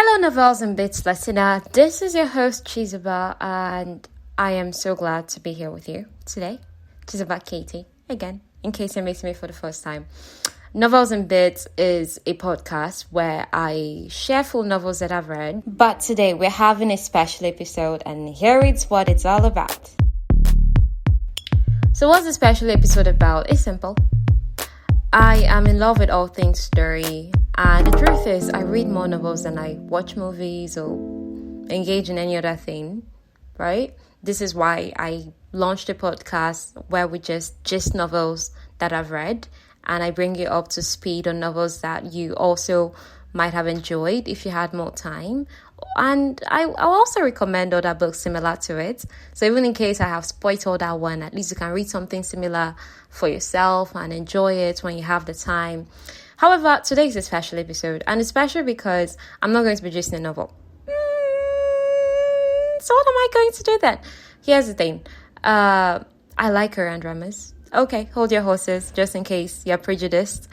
Hello, Novels and Bits listener. This is your host, Chizuba, and I am so glad to be here with you today. Chizuba Katie, again, in case you're meeting me for the first time. Novels and Bits is a podcast where I share full novels that I've read, but today we're having a special episode, and here is what it's all about. So what's the special episode about? It's simple. I am in love with all things story, and the truth is I read more novels than I watch movies or engage in any other thing, right? This is why I launched a podcast where we just gist novels that I've read, and I bring you up to speed on novels that you also might have enjoyed if you had more time. And I'll also recommend other books similar to it. So even in case I have spoiled that one, at least you can read something similar for yourself and enjoy it when you have the time. However, today is a special episode, and it's special because I'm not going to be gisting a novel. So what am I going to do then? Here's the thing. I like Korean dramas. Okay, hold your horses just in case you're prejudiced.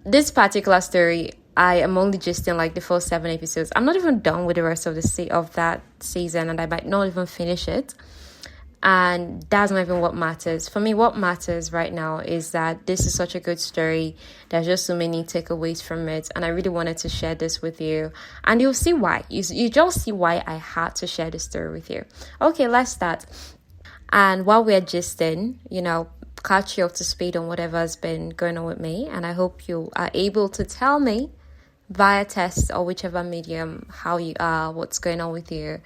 This particular story, I am only gisting like the first 7 episodes. I'm not even done with the rest of that season, and I might not even finish it. And that's not even what matters. For me, what matters right now is that this is such a good story. There's just so many takeaways from it, and I really wanted to share this with you. And you'll see why. You just see why I had to share this story with you. Okay, let's start. And while we're gisting, catch you up to speed on whatever's been going on with me. And I hope you are able to tell me via text or whichever medium how you are, what's going on with you.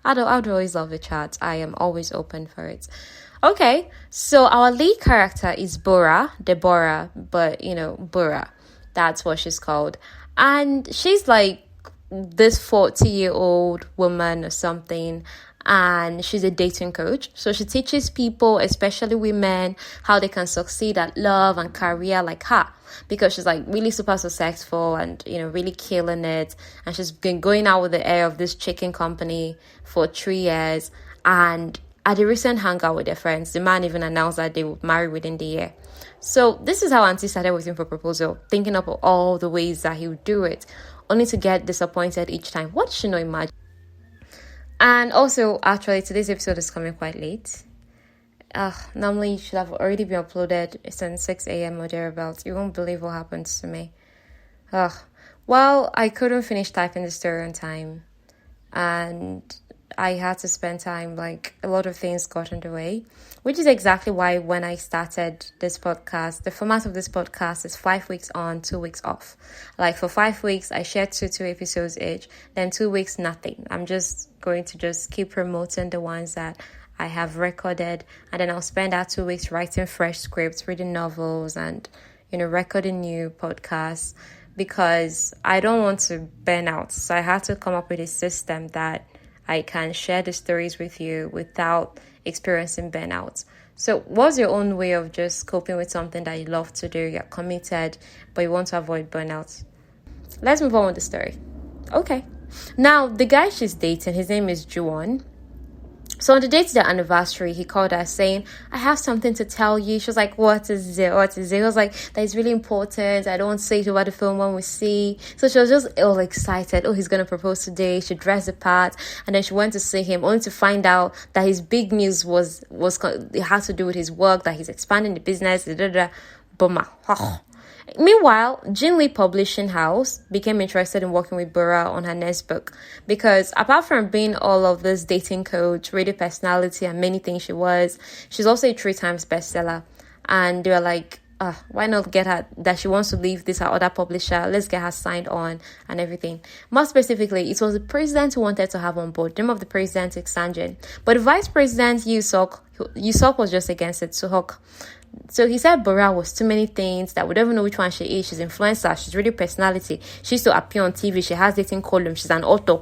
I'd always love a chat. I am always open for it. Okay, so our lead character is Deborah, but Bora. That's what she's called. And she's like this 40-year-old woman or something. And she's a dating coach. So she teaches people, especially women, how they can succeed at love and career like her. Because she's like really super successful and, really killing it. And she's been going out with the heir of this chicken company for 3 years. And at the recent hangout with their friends, the man even announced that they would marry within the year. So this is how Auntie started waiting for proposal, thinking up all the ways that he would do it, only to get disappointed each time. What did she not imagine? And also, actually, today's episode is coming quite late. Normally, it should have already been uploaded since 6 a.m. or thereabouts. You won't believe what happened to me. Well, I couldn't finish typing the story on time. And I had to spend time, a lot of things got in the way. Which is exactly why when I started this podcast, the format of this podcast is 5 weeks on, 2 weeks off. For 5 weeks, I share two episodes each. Then 2 weeks, nothing. I'm just going to keep promoting the ones that I have recorded. And then I'll spend that 2 weeks writing fresh scripts, reading novels, and, recording new podcasts. Because I don't want to burn out. So I had to come up with a system that I can share the stories with you without experiencing burnout. So what's your own way of just coping with something that you love to do, you're committed, but you want to avoid burnout? Let's move on with the story. Okay. Now, the guy she's dating, his name is Juwon. So on the day to their anniversary, he called her saying, I have something to tell you. She was like, what is it? He was like, that is really important. I don't want to say it over the phone when we see. So she was just all excited. Oh, he's going to propose today. She dressed the part. And then she went to see him, only to find out that his big news it had to do with his work, that he's expanding the business. Bumma. Meanwhile, Jin Lee Publishing House became interested in working with Bora on her next book because apart from being all of this dating coach, radio personality, and many things she's also a 3 times bestseller. And they were like, why not get her, that she wants to leave this her other publisher, let's get her signed on and everything. More specifically, it was the president who wanted to have on board. The name of the president is Sanjin. But the vice president, Yusok was just against it, Suhok. So he said Bora was too many things, that we don't even know which one she is. She's influencer, she's really personality. She used to appear on TV, she has dating columns, she's an author.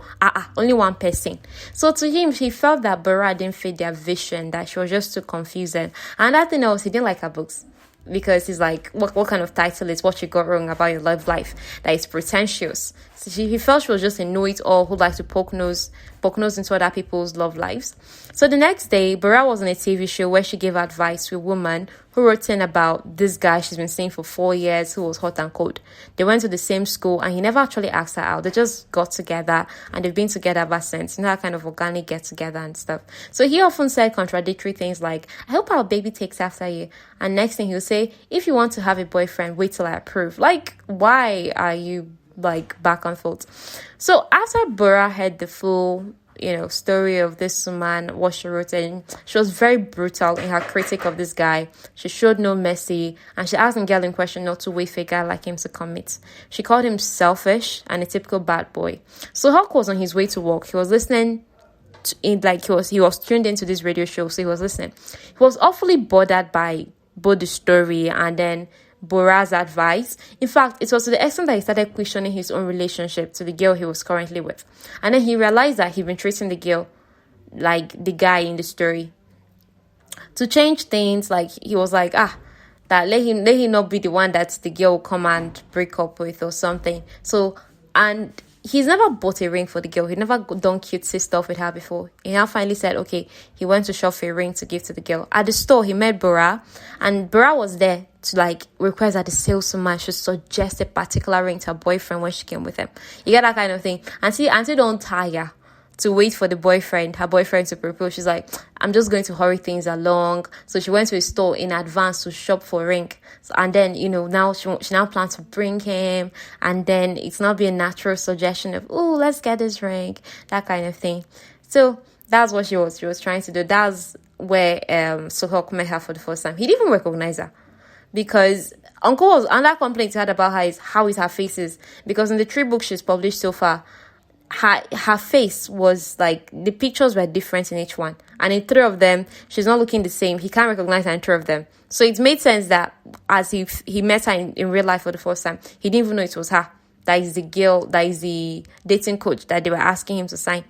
Only one person. So to him, he felt that Bora didn't fit their vision, that she was just too confusing. And that thing else, he didn't like her books. Because he's like, what kind of title is what you got wrong about your love life? That is pretentious. He felt she was just a know-it-all who likes to poke nose into other people's love lives. So the next day, Bora was on a TV show where she gave advice to a woman who wrote in about this guy she's been seeing for 4 years who was hot and cold. They went to the same school and he never actually asked her out. They just got together and they've been together ever since. You know, that kind of organic get together and stuff. So he often said contradictory things like, I hope our baby takes after you. And next thing he'll say, if you want to have a boyfriend, wait till I approve. Like, why are you like back and forth? So after Bora heard the full story of this woman, what she wrote in, she was very brutal in her critique of this guy. She showed no mercy and she asked the girl in question not to wait for a guy like him to commit. She called him selfish and a typical bad boy. So Hawk was on his way to work. He was listening he was tuned into this radio show, so he was listening. He was awfully bothered by both the story and then Bora's advice. In fact, it was to the extent that he started questioning his own relationship to the girl he was currently with. And then he realized that he'd been treating the girl like the guy in the story. To change things, like he was like, that let him not be the one that the girl will come and break up with or something. So, and he's never bought a ring for the girl. He'd never done cutesy stuff with her before. He now finally said, okay, he went to shop for a ring to give to the girl. At the store, he met Bora, and Bora was there to request that the salesman should suggest a particular ring to her boyfriend when she came with him. You get that kind of thing. Auntie don't tire to wait for her boyfriend to propose. She's like, I'm just going to hurry things along. So she went to a store in advance to shop for a ring. So, and then, now she now plans to bring him. And then it's not being a natural suggestion of, oh, let's get this ring. That kind of thing. So that's what she was trying to do. That's where Sohok met her for the first time. He didn't even recognize her. Because Uncle was another complaint he had about her is how is her face is. Because in the 3 books she's published so far, her face was like the pictures were different in each one, and in 3 of them she's not looking the same. He can't recognize her in 3 of them. So it made sense that as he met her in real life for the first time, he didn't even know it was her. That is the girl, that is the dating coach that they were asking him to sign.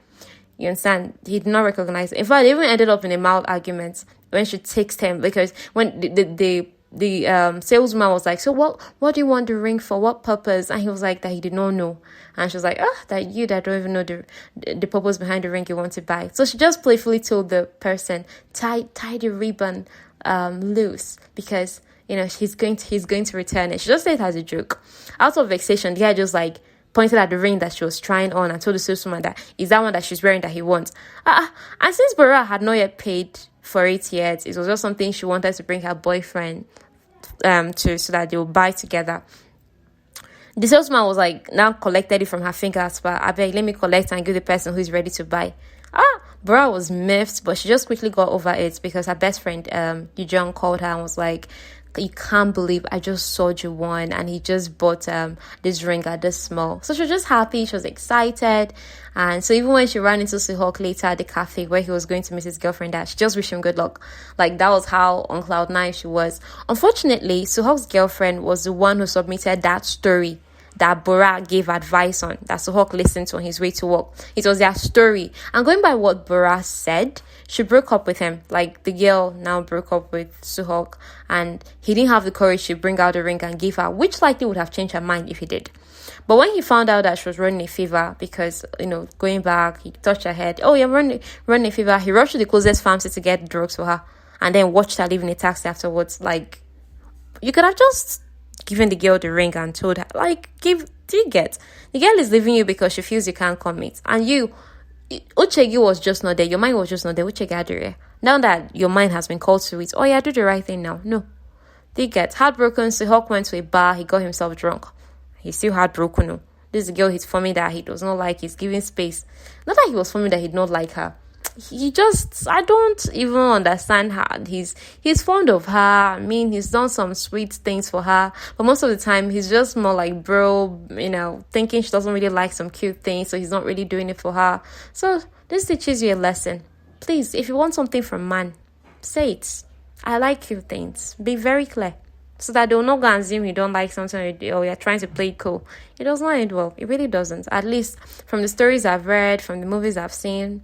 You understand? He did not recognize her. In fact, they even ended up in a mild argument when she texted him, because when the salesman was like, so what do you want the ring for? What purpose? And he was like that he did not know. And she was like, that don't even know the purpose behind the ring you want to buy. So she just playfully told the person, tie the ribbon loose, because he's going to return it. She just said it as a joke. Out of vexation, the guy just pointed at the ring that she was trying on and told the saleswoman that is that one that she's wearing that he wants. And since Bora had not yet paid for it yet, it was just something she wanted to bring her boyfriend to, so that they would buy together. The salesman was now collected it from her fingers, but I beg, let me collect and give the person who is ready to buy. Bora was miffed, but she just quickly got over it because her best friend Yujong called her and was like, you can't believe I just sold you one, and he just bought this ring at this small. So she was just happy, she was excited. And so even when she ran into Suhawk later at the cafe where he was going to meet his girlfriend, that she just wished him good luck. That was how on cloud 9 she was. Unfortunately, Suhawk's girlfriend was the one who submitted that story that Bora gave advice on, that Suhawk listened to on his way to work. It was their story. And going by what Bora said, she broke up with him. The girl now broke up with Suhawk, and he didn't have the courage to bring out the ring and give her, which likely would have changed her mind if he did. But when he found out that she was running a fever, because, going back, he touched her head. Oh, you're running a fever. He rushed to the closest pharmacy to get drugs for her, and then watched her leave in a taxi afterwards. You could have just given the girl the ring and told her, do you get? The girl is leaving you because she feels you can't commit. And Uchegi was just not there. Your mind was just not there. Uchegi, now that your mind has been called to it, do the right thing now. No. Do you get? Heartbroken, Suhawk went to a bar. He got himself drunk. He's still heartbroken. No. This is a girl he's forming that he does not like. He's giving space. Not that he was forming that he did not like her. I don't even understand her. He's fond of her. I mean, he's done some sweet things for her, but most of the time he's just more like bro, thinking she doesn't really like some cute things, so he's not really doing it for her. So this teaches you a lesson. Please, if you want something from man, say it. I like cute things. Be very clear, so that they'll not go and assume you don't like something or you're trying to play it cool. It does not end well. It really doesn't. At least from the stories I've read, from the movies I've seen,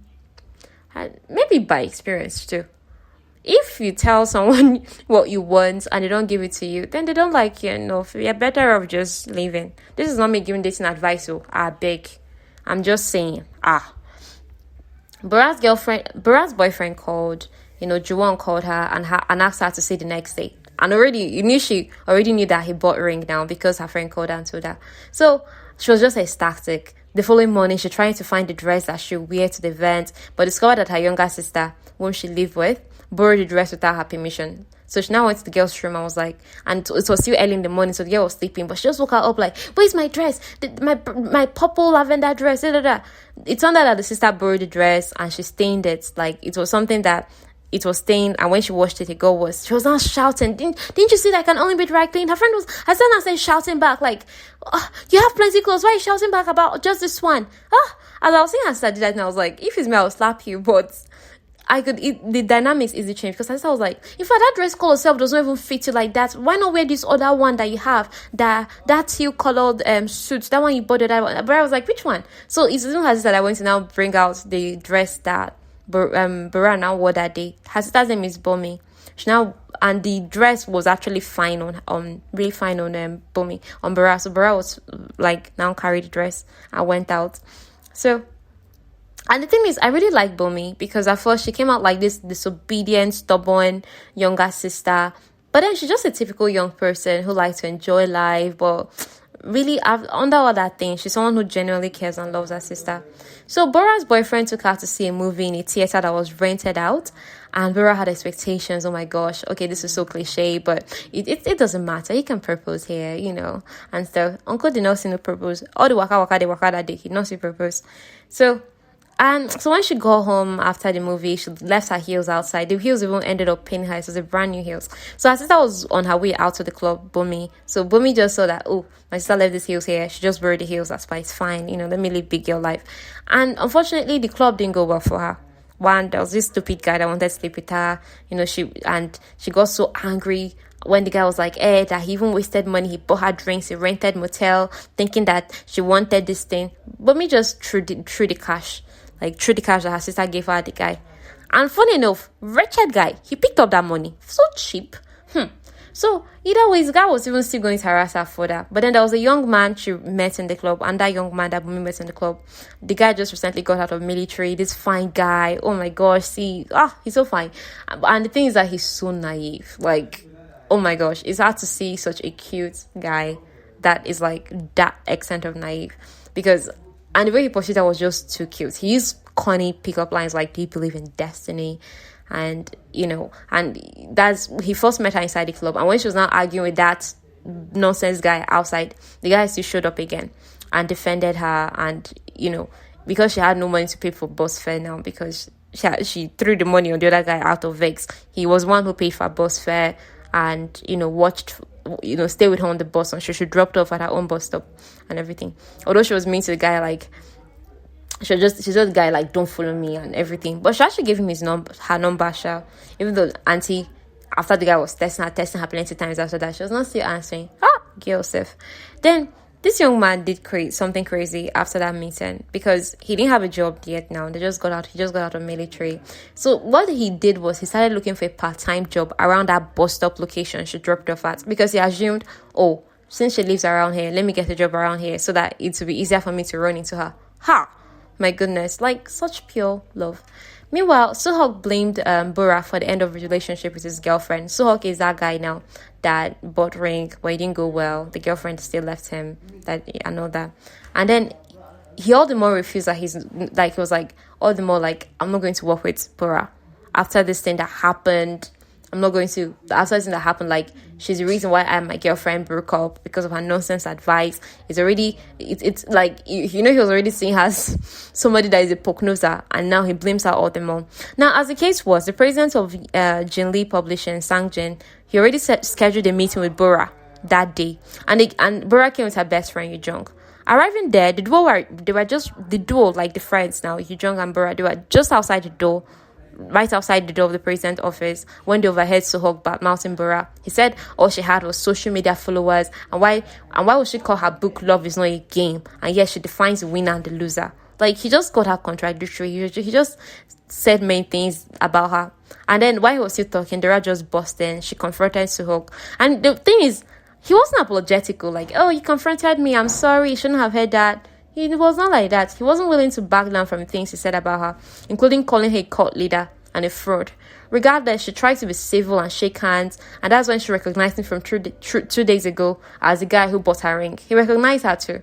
maybe by experience too. if you tell someone what you want and they don't give it to you, then they don't like you enough. You're better off just leaving. This is not me giving dating advice, so I beg. I'm just saying. Bara's boyfriend called, Juwon called her and asked her to see the next day. And she already knew that he bought ring now because her friend called her and told her. So she was just ecstatic. The following morning, she tried to find the dress that she would wear to the event, but discovered that her younger sister, whom she lived with, borrowed the dress without her permission. So she now went to the girl's room and was like, and it was still early in the morning, so the girl was sleeping, but she just woke her up like, where's my dress? My purple lavender dress, da, da, da. It turned out that the sister borrowed the dress and she stained it. Like, it was something that it was stained, and when she washed it, she was now shouting, didn't you see that I can only be dry clean? Her son started shouting back like, oh, you have plenty clothes, why are you shouting back about just this one? As I was saying, I started that, and I was like, if it's me, I'll slap you, but the dynamics easily changed, because I was like, in fact, that dress color itself does not even fit you like that. Why not wear this other one that you have, that teal colored suit, that one you bought, that one? But I was like, which one? So it's even her sister that I went to now bring out the dress that Bara now wore that day. Her sister's name is Bomi. And the dress was actually fine really fine on Bomi, on Bara. So Bara was like, now carried the dress and went out. So, and the thing is, I really like Bomi, because at first she came out like this disobedient, stubborn younger sister, but then she's just a typical young person who likes to enjoy life, but really, under all that thing, she's someone who genuinely cares and loves her sister. So Bora's boyfriend took her to see a movie in a theater that was rented out, and Bora had expectations. Oh my gosh, okay, this is so cliche, but it doesn't matter. He can propose here, and stuff. Uncle did not see no propose. All the waka that day, he did not see propose. So when she got home after the movie, she left her heels outside. The heels even ended up pinning her. It was a brand new heels. So her sister was on her way out to the club, Bumi. So Bumi just saw that, oh, my sister left these heels here. She just borrowed the heels. That's why it's fine. Let me live big girl life. And unfortunately, the club didn't go well for her. One, there was this stupid guy that wanted to sleep with her. She got so angry when the guy was like, that he even wasted money. He bought her drinks, he rented motel, thinking that she wanted this thing. Bumi just threw the cash. Like, through the cash that her sister gave her, the guy. And funny enough, wretched guy, he picked up that money. So cheap. So, either way, the guy was even still going to harass her further. But then there was a young man she met in the club, and that young man that Bumi met in the club, the guy just recently got out of military. This fine guy. Oh my gosh, he's so fine. And the thing is that he's so naive. Like, oh my gosh, it's hard to see such a cute guy that is like that extent of naive. And the way he pursued her was just too cute. He used corny pickup lines like, do you believe in destiny? And, he first met her inside the club. And when she was now arguing with that nonsense guy outside, the guy still showed up again and defended her. And, because she had no money to pay for bus fare now, because she threw the money on the other guy out of Vex. He was one who paid for bus fare and, watched, stay with her on the bus, and she dropped off at her own bus stop and everything. Although she was mean to the guy, like, she's just the guy, like, don't follow me and everything. But she actually gave him her number, even though auntie, after the guy was testing her plenty times after that, she was not still answering. Girl safe. Then this young man did something crazy after that meeting, because he didn't have a job yet now. He just got out of military. So what he did was he started looking for a part-time job around that bus stop location she dropped off at, because he assumed, oh, since she lives around here, let me get a job around here so that it will be easier for me to run into her. My goodness, like, such pure love. Meanwhile, Suhok blamed Bora for the end of his relationship with his girlfriend. Suhok is that guy now that bought ring, but it didn't go well. The girlfriend still left him. I know that. And then he all the more refused that he was like, all the more like, I'm not going to work with Bora. After this thing that happened, after this thing that happened, like, she's the reason why I and my girlfriend broke up, because of her nonsense advice. It's like, he was already seeing her as somebody that is a poknosa, and now he blames her all the more. Now, as the case was, the president of Jin Lee Publishing, Sangjin, he already scheduled a meeting with Bora that day, and Bora came with her best friend, Yu Jung. Arriving there, the duo, like the friends now, Yu Jung and Bora, they were just outside the door, right outside the door of the president's office when they overheard Suhok mouthing Bora. He said all she had was social media followers, and why would she call her book Love Is Not a Game, and yet she defines the winner and the loser. Like, he just got her contradictory. He just said many things about her. And then while he was still talking, Dora just burst in. She confronted Suhok. And the thing is, he wasn't apologetic. Like, oh, you confronted me. I'm sorry. You shouldn't have heard that. He was not like that. He wasn't willing to back down from the things he said about her, including calling her a cult leader and a fraud. Regardless, she tried to be civil and shake hands, and that's when she recognized him from 2 days ago as the guy who bought her ring. He recognized her too.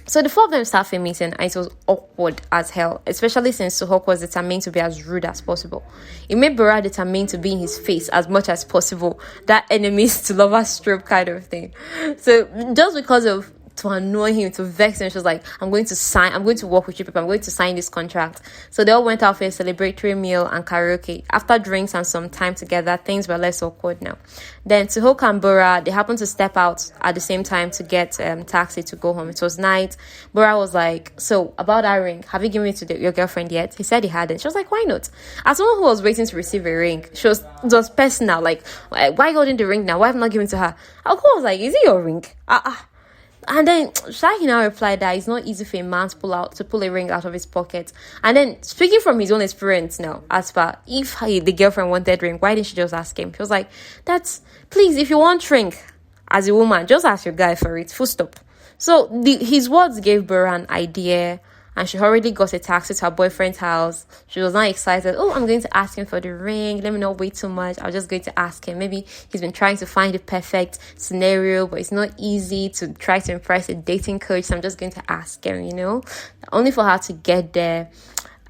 So the four of them started a meeting, and it was awkward as hell, especially since Suhok was determined to be as rude as possible. It made Bora determined to be in his face as much as possible, that enemies to lovers trope kind of thing. So just because of to annoy him, to vex him, she was like, I'm going to work with you people, I'm going to sign this contract. So they all went out for a celebratory meal and karaoke. After drinks and some time together, things were less awkward now. Then Suhok and Bora, they happened to step out at the same time to get taxi to go home. It was night. Bora was like, so about that ring, have you given it to your girlfriend yet? He said he hadn't. She was like, why not? As someone who was waiting to receive a ring, it was personal, like, why holding the ring now? Why have I not given it to her? I was like, is it your ring? And then Shahi now replied that it's not easy for a man to pull a ring out of his pocket. And then, speaking from his own experience now, as far if the girlfriend wanted ring, why didn't she just ask him? She was like, please, if you want ring as a woman, just ask your guy for it, full stop. So his words gave Bora an idea, and she already got a taxi to her boyfriend's house. She was not excited. Oh, I'm going to ask him for the ring. Let me not wait too much. I'm just going to ask him. Maybe he's been trying to find the perfect scenario, but it's not easy to try to impress a dating coach. So I'm just going to ask him, only for her to get there.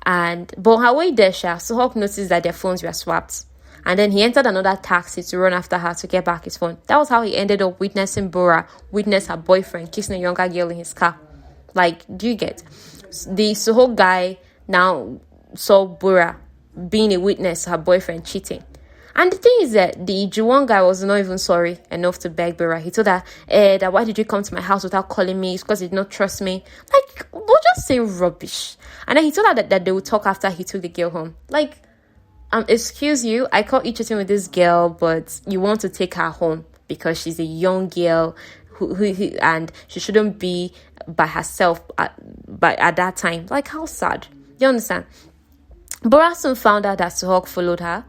But on her way there, Suhok noticed that their phones were swapped. And then he entered another taxi to run after her to get back his phone. That was how he ended up witnessing Bora witness her boyfriend kissing a younger girl in his car. Like, do you get? The Suhok guy now saw Bora being a witness to her boyfriend cheating. And the thing is that the Juwon guy was not even sorry enough to beg Bora. He told her, that why did you come to my house without calling me? It's because he did not trust me. Like, we'll just say rubbish. And then he told her that they would talk after he took the girl home. Like, excuse you, I caught you cheating with this girl, but you want to take her home because she's a young girl and she shouldn't be by herself at that time. Like, how sad. You understand? Bora soon found out that Suhok followed her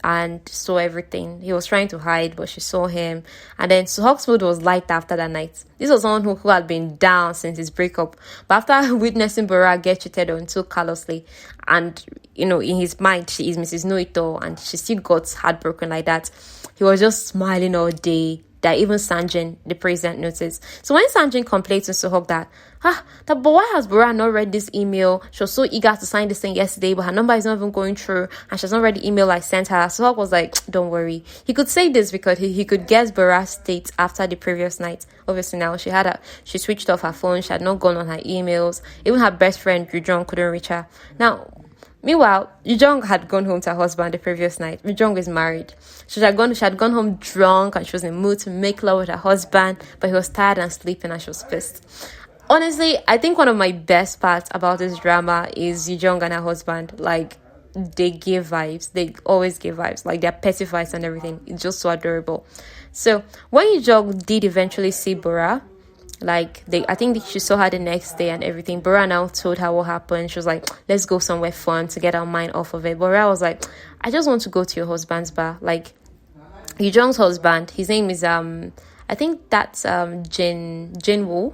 and saw everything. He was trying to hide, but she saw him. And then Suhok's mood was light after that night. This was someone who had been down since his breakup. But after witnessing Bora get cheated on so callously, and in his mind she is Mrs. Know-it-all, and she still got heartbroken like that, he was just smiling all day. That even Sanjin, the president, noticed. So when Sanjin complained to Suhok but why has Bora not read this email? She was so eager to sign this thing yesterday, but her number is not even going through, and she has not read the email I sent her. Suhok was like, don't worry. He could say this because he could guess Bora's state after the previous night. Obviously now she switched off her phone. She had not gone on her emails. Even her best friend Yujong couldn't reach her. Now, meanwhile, Yujong had gone home to her husband the previous night. Yujong is married. She had gone home drunk, and she was in the mood to make love with her husband, but he was tired and sleeping, and she was pissed. Honestly, I think one of my best parts about this drama is Yujong and her husband. Like, they give vibes. They always give vibes. Like, they're petty fights and everything. It's just so adorable. So, when Yujong did eventually see Bora, I think she saw her the next day and everything. Bora now told her what happened. She was like, let's go somewhere fun to get our mind off of it. Bora was like, I just want to go to your husband's bar. Like, Yujong's husband, his name is I think that's Jinwoo.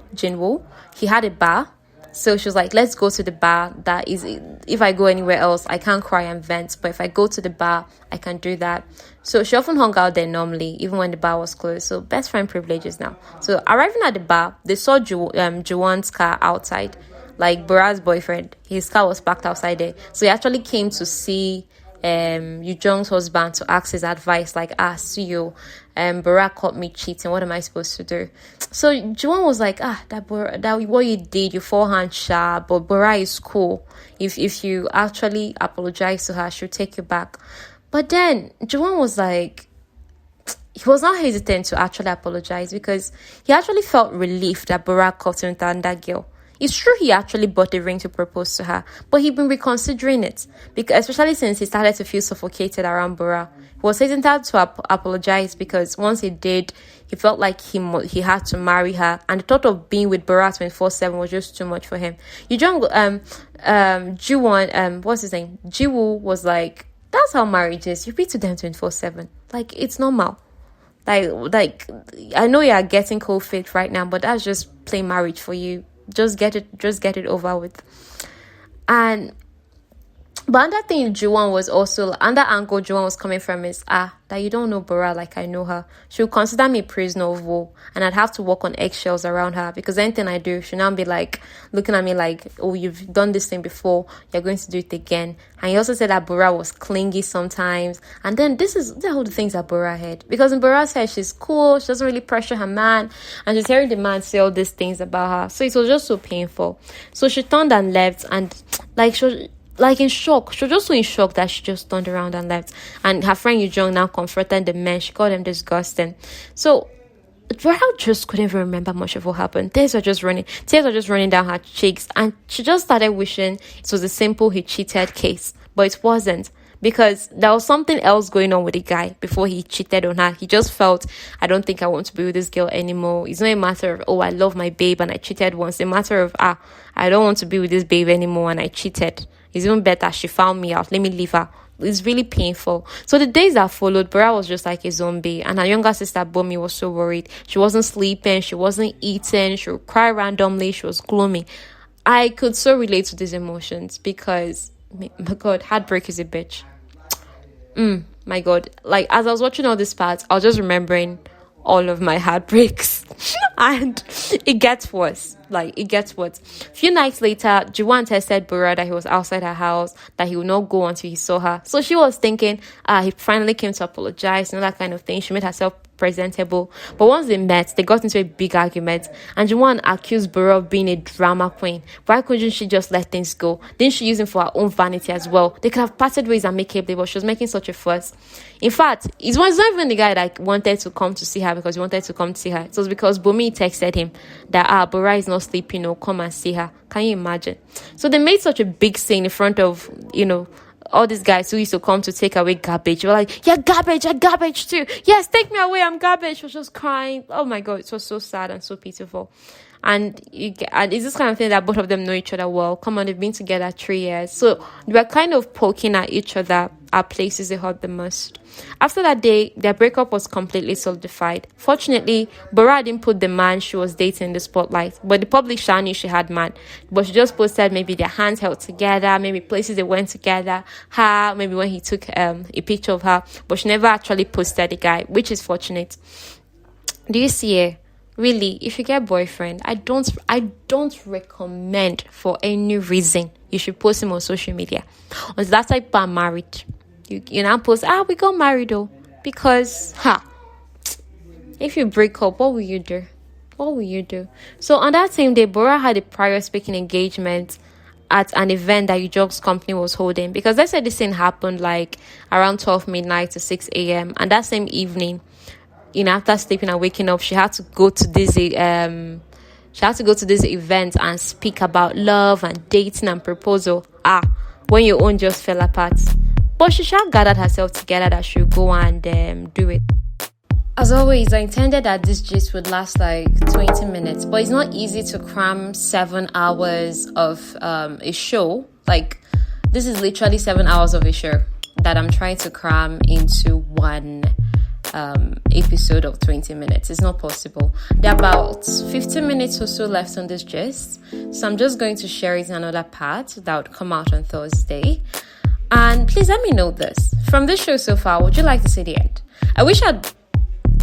He had a bar. So she was like, let's go to the bar. That is, if I go anywhere else, I can't cry and vent. But if I go to the bar, I can do that. So she often hung out there normally, even when the bar was closed. So best friend privileges now. So arriving at the bar, they saw Juwon's car outside. Like, Bora's boyfriend, his car was parked outside there. So he actually came to see Yujong's husband to ask his advice, like, see you, Bora caught me cheating, what am I supposed to do? So Juwon was like, that what you did, you forehand sharp, but Bora is cool. If you actually apologize to her, she'll take you back. But then Juwon was like, he was not hesitant to actually apologize, because he actually felt relief that Bora caught him with that girl. It's true he actually bought a ring to propose to her, but he'd been reconsidering it, because especially since he started to feel suffocated around Bora. He was hesitant to apologize because once he did, he felt like he had to marry her, and the thought of being with Bora 24/7 was just too much for him. Jiwon, what's his name? Jiwoo was like, that's how marriage is. You be to them 24/7. Like, it's normal. Like I know you are getting cold feet right now, but that's just plain marriage for you. Just get it over with. But another thing another angle Juwon was coming from is that you don't know Bora like I know her. She would consider me a prisoner of war, and I'd have to walk on eggshells around her, because anything I do, she'll now be like looking at me like, oh, you've done this thing before, you're going to do it again. And he also said that Bora was clingy sometimes. And then these are all the things that Bora had, because in Bora's head, she's cool, she doesn't really pressure her man, and she's hearing the man say all these things about her. So it was just so painful. So she turned and left, and in shock. She was just so in shock that she just turned around and left. And her friend Yu Jung now confronted the men. She called them disgusting. So Bora just couldn't even remember much of what happened. Tears were just running down her cheeks, and she just started wishing it was a simple he cheated case. But it wasn't, because there was something else going on with the guy before he cheated on her. He just felt, I don't think I want to be with this girl anymore. It's not a matter of, oh, I love my babe and I cheated once. It's a matter of, I don't want to be with this babe anymore and I cheated. It's even better, she found me out, let me leave her. It's really painful. So the days that followed, Bora was just like a zombie, and her younger sister Bomi was so worried. She wasn't sleeping, she wasn't eating, she would cry randomly, she was gloomy. I could so relate to these emotions, because my God, heartbreak is a bitch. My God, like as I was watching all these parts, I was just remembering all of my heartbreaks. And it gets worse. A few nights later, Jiwon texted Bora that he was outside her house, that he would not go until he saw her. So she was thinking, he finally came to apologize, that kind of thing. She made herself presentable. But once they met, they got into a big argument, and Jiwon accused Bora of being a drama queen. Why couldn't she just let things go? Didn't she use him for her own vanity as well? They could have parted ways amicably, but she was making such a fuss. In fact, it was not even the guy that wanted to come to see her because he wanted to come to see her. It was because Bomi texted him that Bora is not sleeping, come and see her. Can you imagine? So they made such a big scene in front of, all these guys who used to come to take away garbage. They were like, you're garbage too. Yes, take me away, I'm garbage. She was just crying. Oh my God, it was so sad and so pitiful. And it's this kind of thing that both of them know each other well. Come on, they've been together 3 years. So they were kind of poking at each other at places they hurt the most. After that day, their breakup was completely solidified. Fortunately, Bora didn't put the man she was dating in the spotlight, but the public sure knew she had man. But she just posted maybe their hands held together, maybe places they went together, her, maybe when he took a picture of her, but she never actually posted the guy, which is fortunate. Do you see it? Really, if you get a boyfriend, I don't recommend for any reason you should post him on social media. Unless that's like people are married. You now post, we got married though. Because, if you break up, what will you do? So on that same day, Bora had a prior speaking engagement at an event that Ujog's company was holding. Because they said this thing happened like around 12 midnight to 6 a.m. And that same evening, after sleeping and waking up, she had to go to this event and speak about love and dating and proposal. When your own just fell apart. But she gathered herself together that she would go and do it. As always, I intended that this gist would last like 20 minutes, but it's not easy to cram 7 hours of a show. Like, this is literally 7 hours of a show that I'm trying to cram into one episode of 20 minutes. It's not possible. There are about 15 minutes or so left on this gist, so I'm just going to share it in another part that would come out on Thursday. And please let me know this. From this show so far, would you like to see the end? I wish I'd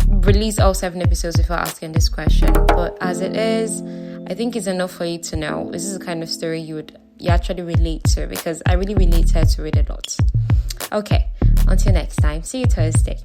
release all 7 episodes before asking this question, but as it is, I think it's enough for you to know this is the kind of story you actually relate to, because I really related to it a lot. Okay, until next time, see you Thursday.